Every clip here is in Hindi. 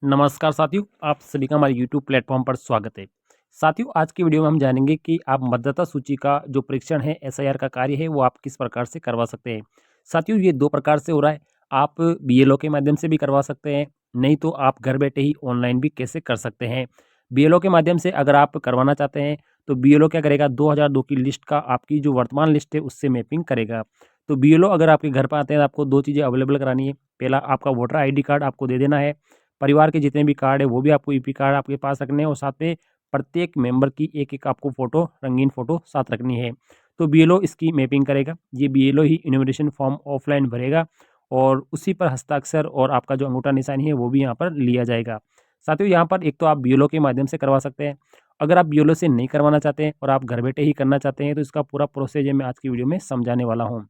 नमस्कार साथियों, आप सभी का हमारे यूट्यूब प्लेटफॉर्म पर स्वागत है। साथियों, आज की वीडियो में हम जानेंगे कि आप मतदाता सूची का जो परीक्षण है, एसआईआर का कार्य है, वो आप किस प्रकार से करवा सकते हैं। साथियों, ये 2 प्रकार से हो रहा है। आप बीएलओ के माध्यम से भी करवा सकते हैं, नहीं तो आप घर बैठे ही ऑनलाइन भी कैसे कर सकते हैं। बीएलओ के माध्यम से अगर आप करवाना चाहते हैं, तो बीएलओ क्या करेगा, 2002 की लिस्ट का आपकी जो वर्तमान लिस्ट है, उससे मैपिंग करेगा। तो बीएलओ अगर आपके घर पर आते हैं, तो आपको 2 चीज़ें अवेलेबल करानी है। पहला, आपका वोटर आईडी कार्ड आपको दे देना है। परिवार के जितने भी कार्ड है वो भी आपको ईपी कार्ड आपके पास रखने हैं और साथ में प्रत्येक मेंबर की एक-एक आपको फ़ोटो, रंगीन फ़ोटो साथ रखनी है। तो बीएलओ इसकी मैपिंग करेगा। ये बीएलओ ही इन्यूमरेशन फॉर्म ऑफ़लाइन भरेगा और उसी पर हस्ताक्षर और आपका जो अंगूठा निशानी है वो भी यहाँ पर लिया जाएगा। साथियों, यहाँ पर एक तो आप बीएलओ के माध्यम से करवा सकते हैं। अगर आप बीएलओ से नहीं करवाना चाहते हैं और आप घर बैठे ही करना चाहते हैं, तो इसका पूरा प्रोसेस मैं आज की वीडियो में समझाने वाला हूँ।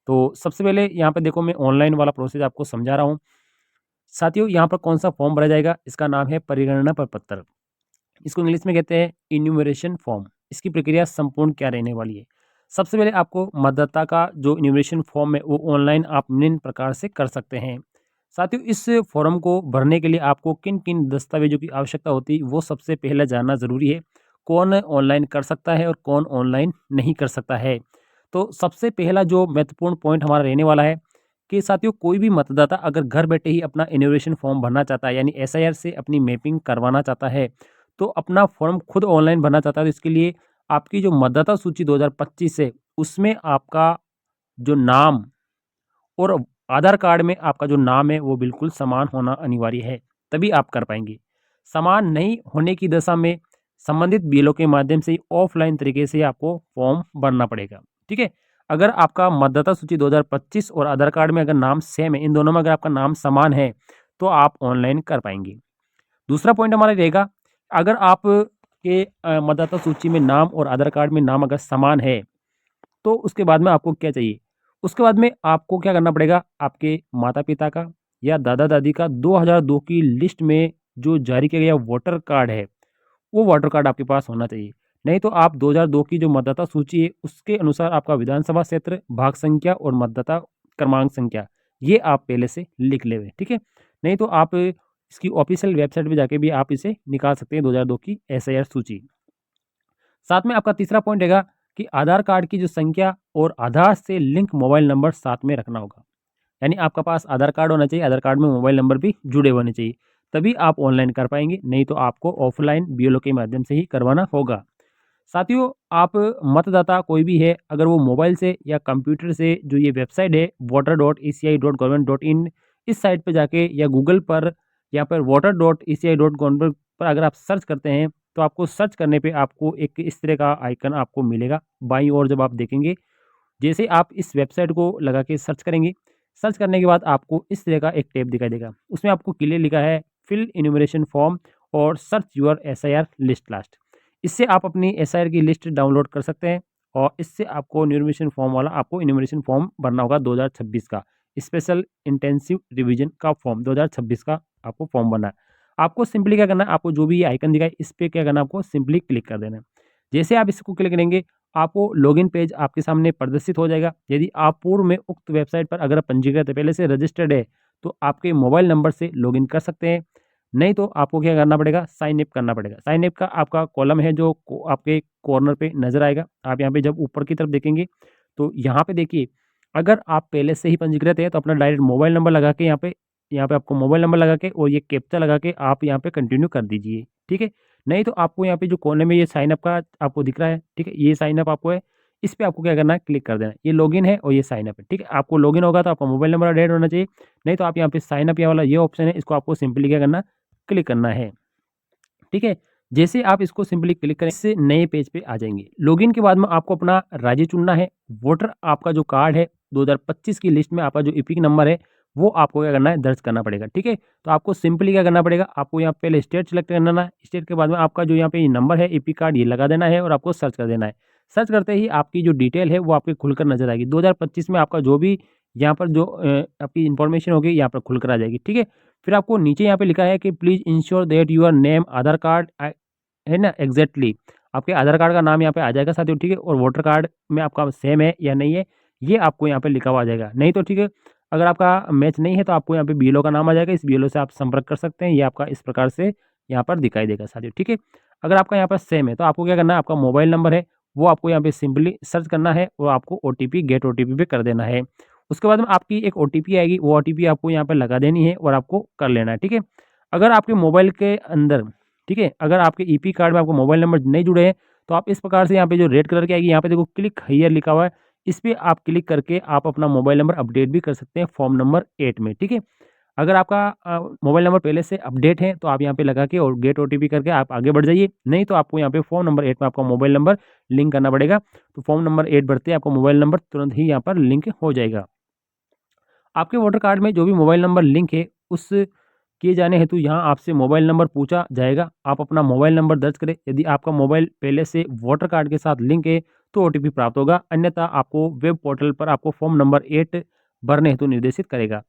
तो सबसे पहले यहाँ पे देखो, मैं ऑनलाइन वाला प्रोसेस आपको समझा रहा हूँ। साथियों, यहाँ पर कौन-सा फॉर्म भरा जाएगा, इसका नाम है परिगणना प्रपत्र। इसको इंग्लिश में कहते हैं इन्यूमरेशन फॉर्म। इसकी प्रक्रिया संपूर्ण क्या रहने वाली है? सबसे पहले आपको मतदाता का जो इन्यूमरेशन फॉर्म है, वो ऑनलाइन आप निम्न प्रकार से कर सकते हैं। साथियों, इस फॉर्म को भरने के लिए आपको किन-किन दस्तावेज़ों की आवश्यकता होती है, वो सबसे पहले जानना ज़रूरी है। कौन ऑनलाइन कर सकता है और कौन ऑनलाइन नहीं कर सकता है। तो सबसे पहला जो महत्वपूर्ण पॉइंट हमारा रहने वाला है कि साथियों, कोई भी मतदाता अगर घर बैठे ही अपना इन्यूमरेशन फॉर्म भरना चाहता है, यानी एसआईआर से अपनी मैपिंग करवाना चाहता है, तो अपना फॉर्म खुद ऑनलाइन भरना चाहता है, तो इसके लिए आपकी जो मतदाता सूची 2025 है, उसमें आपका जो नाम और आधार कार्ड में आपका जो नाम है, वो बिल्कुल समान होना अनिवार्य है, तभी आप कर पाएँगे। समान नहीं होने की दशा में संबंधित बीएलओ के माध्यम से ऑफ़लाइन तरीके से आपको फॉर्म भरना पड़ेगा, ठीक है? अगर आपका मतदाता सूची 2025 और आधार कार्ड में अगर नाम सेम है, इन दोनों में अगर आपका नाम समान है, तो आप ऑनलाइन कर पाएँगे। दूसरा पॉइंट हमारा रहेगा, अगर आप के मतदाता सूची में नाम और आधार कार्ड में नाम अगर समान है, तो उसके बाद में आपको क्या चाहिए? उसके बाद में आपको क्या करना पड़ेगा, आपके माता-पिता का या दादा-दादी का 2002 की लिस्ट में जो जारी किया गया वोटर कार्ड है, वो वोटर कार्ड आपके पास होना चाहिए। नहीं तो आप 2002 की जो मतदाता सूची है, उसके अनुसार आपका विधानसभा क्षेत्र, भाग संख्या और मतदाता क्रमांक संख्या, ये आप पहले से लिख लें, ठीक है? नहीं तो आप इसकी ऑफ़िशियल वेबसाइट पे जाके भी आप इसे निकाल सकते हैं, 2002 की एसआईआर सूची। साथ में आपका तीसरा पॉइंट रहेगा कि आधार कार्ड की जो संख्या और आधार से लिंक मोबाइल नंबर साथ में रखना होगा। यानी आपका पास आधार कार्ड होना चाहिए, आधार कार्ड में मोबाइल नंबर भी जुड़े होने चाहिए। तभी आप ऑनलाइन कर पाएँगे, नहीं तो आपको ऑफ़लाइन बीएलओ के माध्यम से ही करवाना होगा। साथियों, आप मतदाता कोई भी है, अगर वो मोबाइल से या कंप्यूटर से जो ये वेबसाइट है voter.eci.government.in, इस साइट पे जाके या गूगल पर या फिर voter.eci.government पर अगर आप सर्च करते हैं, तो आपको सर्च करने पे आपको एक इस तरह का आइकन आपको मिलेगा। बाईं ओर जब आप देखेंगे, जैसे आप इस वेबसाइट को लगा के सर्च करेंगे, सर्च करने के बाद आपको इस तरह का एक टैब दिखाई देगा। उसमें आपको क्लियर लिखा है फिल इन्यूमरेशन फॉर्म और search your SIR list last. इससे आप अपनी एसआईआर की लिस्ट डाउनलोड कर सकते हैं और इससे आपको इन्यूमरेशन फॉर्म वाला आपको इन्यूमरेशन फॉर्म भरना होगा 2026 का। स्पेशल इंटेंसिव रिवीजन का फॉर्म 2026 का आपको फॉर्म भरना है। आपको सिंपली क्या करना है, आपको जो भी ये आइकन दिखा है, इस पे क्या करना है, आपको सिंपली क्लिक कर देना है। जैसे आप इसको क्लिक करेंगे, आपको लॉगिन पेज आपके सामने प्रदर्शित हो जाएगा। यदि आप पूर्व में उक्त वेबसाइट पर अगर पंजीकृत है, पहले से रजिस्टर्ड है, तो आपके मोबाइल नंबर से लॉगिन कर सकते हैं। नहीं तो आपको क्या करना पड़ेगा, साइन अप करना पड़ेगा। साइन अप का आपका कॉलम है जो आपके कॉर्नर पे नज़र आएगा। आप यहाँ पे जब ऊपर की तरफ देखेंगे, तो यहाँ पे देखिए, अगर आप पहले से ही पंजीकृत है, तो अपना डायरेक्ट मोबाइल नंबर लगा के यहाँ पे आपको मोबाइल नंबर लगा के और ये कैप्चा लगा के आप यहाँ पे कंटिन्यू कर दीजिए, ठीक है? नहीं तो आपको यहाँ पे जो कोने में ये साइन अप का आपको दिख रहा है, ठीक है? ये साइन अप आपको है, इस पे आपको क्या करना है, क्लिक कर देना है। ये लॉगिन है और ये साइन अप है, ठीक है? आपको लॉगिन होगा तो आपका मोबाइल नंबर ऐड होना चाहिए। नहीं तो आप यहाँ पे साइन अप ये वाला ये ऑप्शन है, इसको आपको सिंपली क्या करना है, क्लिक करना है, ठीक है? जैसे आप इसको सिंपली क्लिक करें, इससे नए पेज पे आ जाएँगे। लॉगिन के बाद में आपको अपना राज्य चुनना है। वोटर आपका जो कार्ड है 2025 की लिस्ट में आपका जो एपिक नंबर है, वो आपको क्या करना है, दर्ज करना पड़ेगा, ठीक है? तो आपको सिंपली क्या करना पड़ेगा, आपको यहाँ पहले स्टेट सेलेक्ट कर लेना है। स्टेट के बाद में आपका जो यहाँ पे ये नंबर है एपिक कार्ड, ये लगा देना है और आपको सर्च कर देना है। सर्च करते ही आपकी जो डिटेल है वो आपकी खुलकर नज़र आएगी। 2025 में आपका जो भी यहाँ पर जो आपकी इन्फॉर्मेशन होगी, यहाँ पर खुलकर आ जाएगी, ठीक है? फिर आपको नीचे यहाँ पे लिखा है कि please ensure that your name Aadhaar card है ना, एग्ज़ैक्टली आपके आधार कार्ड का नाम यहाँ पे आ जाएगा साथियों, ठीक है? और वोटर कार्ड में आपका सेम है या नहीं है, ये आपको यहाँ पे लिखा हुआ आ जाएगा। नहीं तो ठीक है, अगर आपका मैच नहीं है तो आपको यहाँ पे बीएलओ का नाम आ जाएगा, इस बीएलओ से आप संपर्क कर सकते हैं। ये आपका इस प्रकार से यहाँ पर दिखाई देगा साथियों, ठीक है। अगर आपका यहाँ पर सेम है तो आपको क्या करना है, आपका मोबाइल नंबर है वो आपको यहाँ पे सिंपली सर्च करना है और आपको ओटीपी गेट ओटीपी पे कर देना है। उसके बाद में आपकी एक ओटीपी आएगी, वो ओटीपी आपको यहाँ पे लगा देनी है और आपको कर लेना है, ठीक है। अगर आपके मोबाइल के अंदर, ठीक है, अगर आपके ईपी कार्ड में आपको मोबाइल नंबर नहीं जुड़े हैं तो आप इस प्रकार से यहाँ पे जो रेड कलर की आएगी, यहाँ पे देखो क्लिक हियर लिखा हुआ है, इस पे आप क्लिक करके आप अपना मोबाइल नंबर अपडेट भी कर सकते हैं फॉर्म नंबर 8 में, ठीक है। अगर आपका मोबाइल नंबर पहले से अपडेट है तो आप यहाँ पे लगा के और गेट ओटीपी करके आप आगे बढ़ जाइए, नहीं तो आपको यहाँ पे फॉर्म नंबर 8 में आपका मोबाइल नंबर लिंक करना पड़ेगा। तो फॉर्म नंबर 8 भरते ही आपका मोबाइल नंबर तुरंत ही यहाँ पर लिंक हो जाएगा। आपके वोटर कार्ड में जो भी मोबाइल नंबर लिंक है उस किए जाने हेतु यहाँ आपसे मोबाइल नंबर पूछा जाएगा। आप अपना मोबाइल नंबर दर्ज करें। यदि आपका मोबाइल पहले से वोटर कार्ड के साथ लिंक है तो ओटीपी प्राप्त होगा, अन्यथा आपको वेब पोर्टल पर आपको फॉर्म नंबर 8 भरने हेतु निर्देशित करेगा।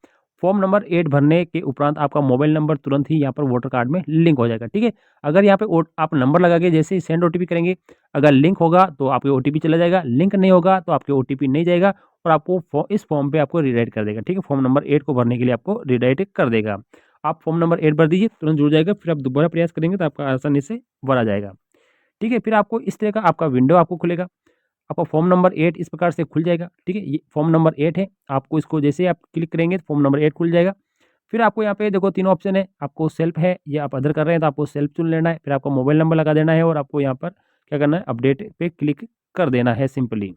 फॉर्म नंबर 8 भरने के उपरांत आपका मोबाइल नंबर तुरंत ही यहाँ पर वोटर कार्ड में लिंक हो जाएगा, ठीक है। अगर यहाँ पे आप नंबर लगा के जैसे ही सेंड ओटीपी करेंगे, अगर लिंक होगा तो आपके ओटीपी चला जाएगा, लिंक नहीं होगा तो आपके ओटीपी नहीं जाएगा और आपको इस फॉर्म पे आपको रीडायरेक्ट कर देगा, ठीक है। फॉर्म नंबर 8 को भरने के लिए आपको रीडायरेक्ट कर देगा। आप फॉर्म नंबर 8 भर दीजिए, तुरंत जुड़ जाएगा, फिर आप दोबारा प्रयास करेंगे तो आपका आसानी से भरा जाएगा, ठीक है। फिर आपको इस तरह का आपका विंडो आपको खुलेगा, आपका फॉर्म नंबर 8 इस प्रकार से खुल जाएगा, ठीक है। ये फॉर्म नंबर 8 है, आपको इसको जैसे ही आप क्लिक करेंगे तो फॉर्म नंबर 8 खुल जाएगा। फिर आपको यहाँ पे देखो 3 ऑप्शन है, आपको सेल्फ है या आप अदर कर रहे हैं तो आपको सेल्फ चुन लेना है, फिर आपका मोबाइल नंबर लगा देना है और आपको यहाँ पर क्या करना है, अपडेट पे क्लिक कर देना है सिंपली।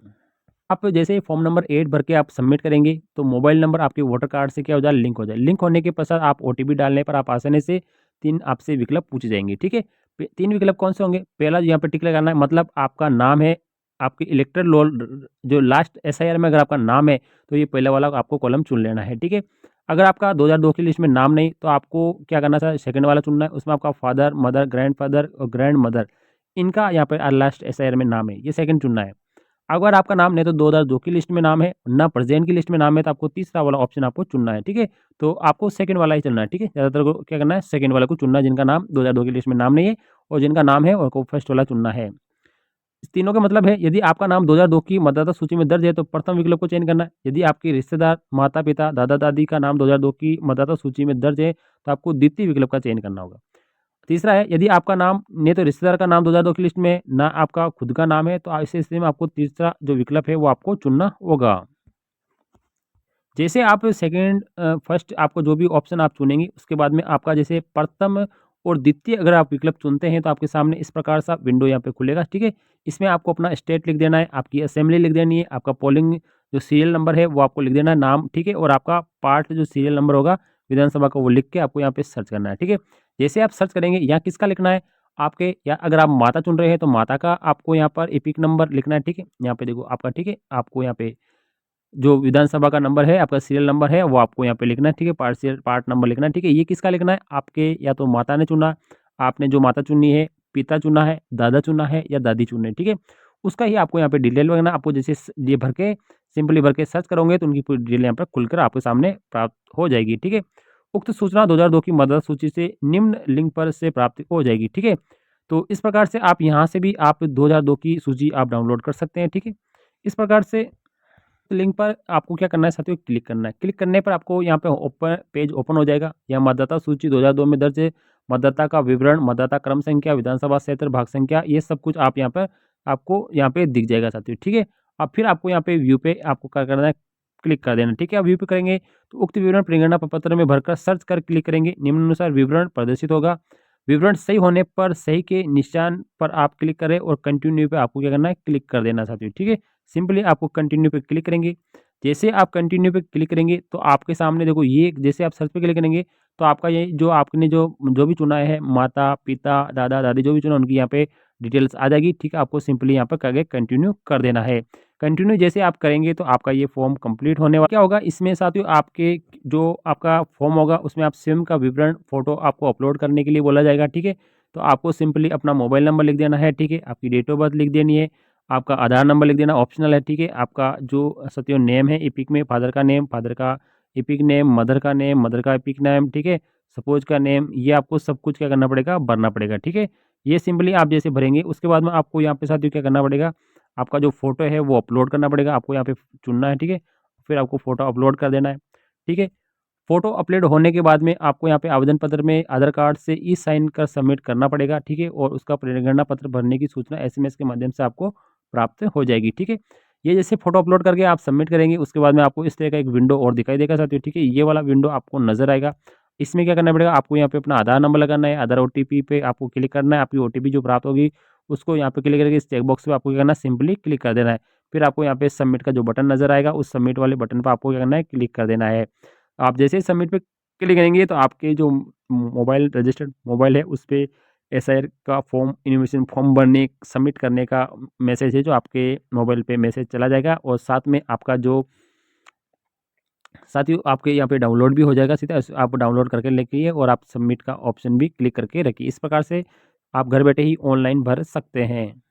आप जैसे ही फॉर्म नंबर 8 भर के आप सबमिट करेंगे तो मोबाइल नंबर आपके वोटर कार्ड से क्या हो जाए, लिंक हो जाए। लिंक होने के पश्चात आप ओटीपी डालने पर आप आसानी से 3 आपसे विकल्प पूछे जाएंगे, ठीक है। 3 विकल्प कौन से होंगे, पहला यहाँ पे टिक लगाना है, मतलब आपका नाम है, आपके इलेक्टर रोल जो लास्ट एसआईआर में अगर आपका नाम है तो ये पहला वाला आपको कॉलम चुन लेना है, ठीक है। अगर आपका 2002 की लिस्ट में नाम नहीं तो आपको क्या करना था, सेकंड वाला चुनना है, उसमें आपका फादर, मदर, ग्रैंडफादर और ग्रैंड मदर इनका यहाँ पे लास्ट एसआईआर में नाम है, ये सेकंड चुनना है। अगर आपका नाम नहीं तो 2002 की लिस्ट में नाम है, ना प्रेजेंट की लिस्ट में नाम है, तो आपको तीसरा वाला ऑप्शन आपको चुनना है, ठीक है। तो आपको सेकंड वाला ही चुनना है, ठीक है। ज़्यादातर को क्या करना है, सेकंड वाले को चुनना है जिनका नाम 2002 की लिस्ट में नाम नहीं है, और जिनका नाम है उनको फर्स्ट वाला चुनना है। इस तीनों का मतलब है, यदि आपका नाम 2002 की मतदाता सूची में दर्ज है तो प्रथम विकल्प को चयन करना है। यदि आपके रिश्तेदार, माता-पिता, दादा-दादी का नाम 2002 की मतदाता सूची में दर्ज है तो आपको द्वितीय विकल्प का चयन करना होगा। तीसरा है, यदि आपका नाम नहीं तो रिश्तेदार का नाम 2002 की लिस्ट में है, ना आपका खुद का नाम है, तो ऐसी स्थिति में आपको तीसरा जो विकल्प है वो आपको चुनना होगा। जैसे आप सेकंड फर्स्ट आपको जो भी ऑप्शन आप चुनेंगे उसके बाद में आपका जैसे प्रथम और द्वितीय अगर आप विकल्प चुनते हैं तो आपके सामने इस प्रकार सा विंडो यहाँ पे खुलेगा, ठीक है। इसमें आपको अपना स्टेट लिख देना है, आपकी असेंबली लिख देनी है, आपका पोलिंग जो सीरियल नंबर है वो आपको लिख देना है, नाम, ठीक है, और आपका पार्ट जो सीरियल नंबर होगा विधानसभा का वो लिख के आपको यहाँ पे सर्च करना है, ठीक है। जैसे आप सर्च करेंगे यहाँ किसका लिखना है, आपके, या अगर आप माता चुन रहे हैं तो माता का आपको यहाँ पर एपिक नंबर लिखना है, ठीक है। यहाँ पे देखो आपका, ठीक है, आपको यहाँ पे जो विधानसभा का नंबर है, आपका सीरियल नंबर है, वो आपको यहाँ पे लिखना है, ठीक है। पार्ट नंबर लिखना है, ठीक है। ये किसका लिखना है, आपके या तो माता ने चुना, आपने जो माता चुनी है, पिता चुना है, दादा चुना है या दादी चुनी है, ठीक है। उसका ही आपको यहाँ पे डिटेल वगैरह आपको जैसे ये भर के सिंपली भर के सर्च करोगे तो उनकी पूरी डिटेल यहाँ पर खुलकर आपके सामने प्राप्त हो जाएगी, ठीक है। उक्त सूचना 2002 की मतदाता सूची से निम्न लिंक पर से प्राप्त हो जाएगी, ठीक है। तो इस प्रकार से आप यहाँ से भी आप 2002 की सूची आप डाउनलोड कर सकते हैं, ठीक है। इस प्रकार से लिंक पर आपको क्या करना है साथियों, क्लिक करना है। क्लिक करने पर आपको यहाँ पे पेज ओपन हो जाएगा। यह मतदाता सूची 2002 में दर्ज है, मतदाता का विवरण, मतदाता क्रम संख्या, विधानसभा क्षेत्र भाग संख्या, ये सब कुछ आप यहाँ पर आपको यहाँ पे दिख जाएगा साथियों, ठीक है। अब फिर आपको यहाँ पे व्यू पे आपको क्या करना है, क्लिक कर देना, ठीक है। अब व्यू पे करेंगे तो उक्त विवरण परिगणना पत्र में भरकर सर्च कर क्लिक करेंगे, निम्नानुसार विवरण प्रदर्शित होगा। विवरण सही होने पर सही के निशान पर आप क्लिक करें और कंटिन्यू पे आपको क्या करना है, क्लिक कर देना साथियों, ठीक है। सिंपली आपको कंटिन्यू पे क्लिक करेंगे। जैसे आप कंटिन्यू पे क्लिक करेंगे तो आपके सामने देखो ये जैसे आप सर्च पे क्लिक करेंगे तो आपका ये जो आपने जो जो भी चुना है, माता, पिता, दादा, दादी जो भी चुना उनकी यहाँ पे डिटेल्स आ जाएगी, ठीक है। आपको सिंपली यहाँ पर करके कंटिन्यू कर देना है। कंटिन्यू जैसे आप करेंगे तो आपका ये फॉर्म कंप्लीट होने वाला। क्या होगा इसमें साथियों, आपके जो आपका फॉर्म होगा उसमें आप स्वयं का विवरण फ़ोटो आपको अपलोड करने के लिए बोला जाएगा, ठीक है। तो आपको सिंपली अपना मोबाइल नंबर लिख देना है, ठीक है। आपकी डेट ऑफ बर्थ लिख देनी है, आपका आधार नंबर लिख देना ऑप्शनल है, ठीक है। आपका जो साथियों नेम है एपिक में, फादर का नेम, फादर का एपिक नेम, मदर का नेम, मदर का एपिक नेम, ठीक है। सपोज का नेम, ये आपको सब कुछ क्या करना पड़ेगा, भरना पड़ेगा, ठीक है। ये सिंपली आप जैसे भरेंगे उसके बाद में आपको यहाँ पे साथियों क्या करना पड़ेगा, आपका जो फ़ोटो है वो अपलोड करना पड़ेगा, आपको यहाँ पे चुनना है, ठीक है। फिर आपको फ़ोटो अपलोड कर देना है। ठीक है। फ़ोटो अपलोड होने के बाद में आपको यहाँ पे आवेदन पत्र में आधार कार्ड से ई-साइन कर सबमिट करना पड़ेगा, ठीक है? और उसका प्रेरणा पत्र भरने की सूचना एसएमएस के माध्यम से आपको प्राप्त हो जाएगी, ठीक है? ये जैसे फ़ोटो अपलोड करके आप सबमिट करेंगे, उसके बाद में आपको इस तरह का एक विंडो और दिखाई देगा साथियों, ठीक है? ये वाला विंडो आपको नज़र आएगा। इसमें क्या करना पड़ेगा, आपको यहाँ पे अपना आधार नंबर लगाना है, आधार ओटीपी पे आपको क्लिक करना है, आपकी ओटीपी जो प्राप्त होगी, उसको यहाँ पे क्लिक करके इस चेक बॉक्स पे आपको क्या करना है, सिंपली क्लिक कर देना है। फिर आपको यहाँ पे सबमिट का जो बटन नज़र आएगा, उस सबमिट वाले बटन पे आपको क्या करना है, क्लिक कर देना है। आप जैसे ही सबमिट पे क्लिक करेंगे तो आपके जो मोबाइल रजिस्टर्ड मोबाइल है उस पे एसआईआर का फॉर्म इन्विटेशन फॉर्म भरने सबमिट करने का मैसेज है जो आपके मोबाइल पे मैसेज चला जाएगा और साथ में आपका जो साथ ही आपके यहाँ पे डाउनलोड भी हो जाएगा सीधा आप डाउनलोड करके लेके और आप सबमिट का ऑप्शन भी क्लिक करके रखिए। इस प्रकार से आप घर बैठे ही ऑनलाइन भर सकते हैं।